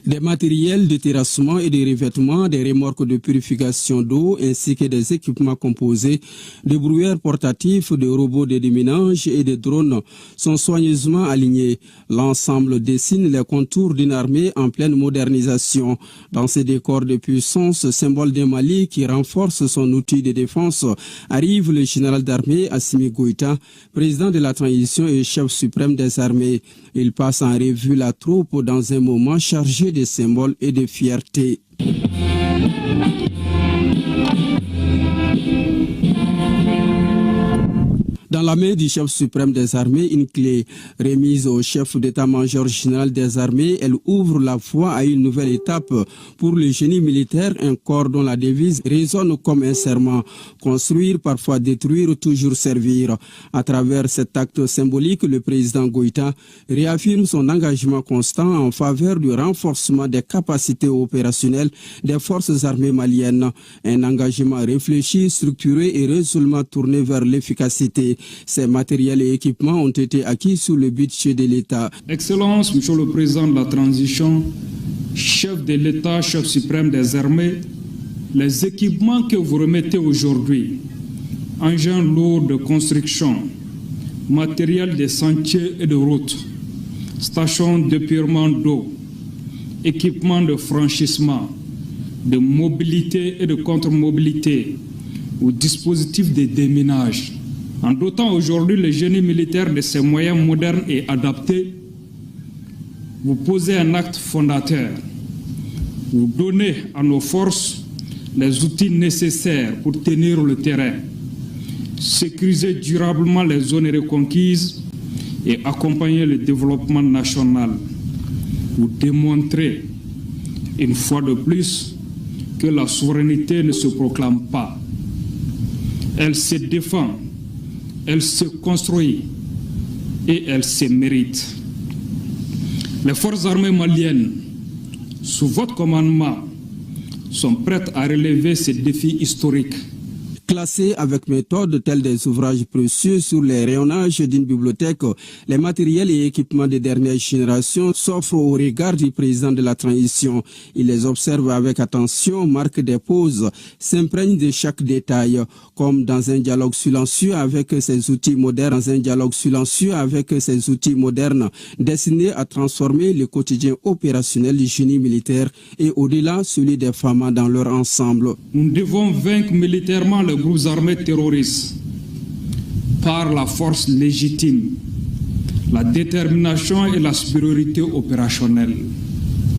Des matériels de terrassement et de revêtement, des remorques de purification d'eau ainsi que des équipements composés de brouilleurs portatifs, de robots de déminage et de drones sont soigneusement alignés. L'ensemble dessine les contours d'une armée en pleine modernisation. Dans ces décors de puissance, symbole d'un Mali qui renforce son outil de défense, arrive le général d'armée Assimi Goïta, président de la transition et chef suprême des armées. Il passe en revue la troupe dans un moment chargé de symboles et de fierté. Dans la main du chef suprême des armées, une clé remise au chef d'état-major général des armées, elle ouvre la voie à une nouvelle étape pour le génie militaire, un corps dont la devise résonne comme un serment. Construire, parfois détruire, toujours servir. À travers cet acte symbolique, le président Goïta réaffirme son engagement constant en faveur du renforcement des capacités opérationnelles des forces armées maliennes. Un engagement réfléchi, structuré et résolument tourné vers l'efficacité. Ces matériels et équipements ont été acquis sous le budget de l'État. Excellence, Monsieur le Président de la Transition, chef de l'État, chef suprême des armées, les équipements que vous remettez aujourd'hui, engins lourds de construction, matériel de sentiers et de routes, stations d'épurement d'eau, équipements de franchissement, de mobilité et de contre-mobilité, ou dispositifs de déminage. En dotant aujourd'hui le génie militaire de ces moyens modernes et adaptés, vous posez un acte fondateur. Vous donnez à nos forces les outils nécessaires pour tenir le terrain, sécuriser durablement les zones reconquises et accompagner le développement national. Vous démontrez une fois de plus que la souveraineté ne se proclame pas. Elle se défend. Elle se construit et elle se mérite. Les forces armées maliennes, sous votre commandement, sont prêtes à relever ces défis historiques. Classés avec méthode tels des ouvrages précieux sur les rayonnages d'une bibliothèque, les matériels et équipements de dernière génération s'offrent au regard du président de la transition. Il les observe avec attention, marque des pauses, s'imprègne de chaque détail, comme dans un dialogue silencieux avec ses outils modernes, destinés à transformer le quotidien opérationnel du génie militaire et au-delà celui des femmes dans leur ensemble. Nous devons vaincre militairement les groupes armés terroristes par la force légitime, la détermination et la supériorité opérationnelle.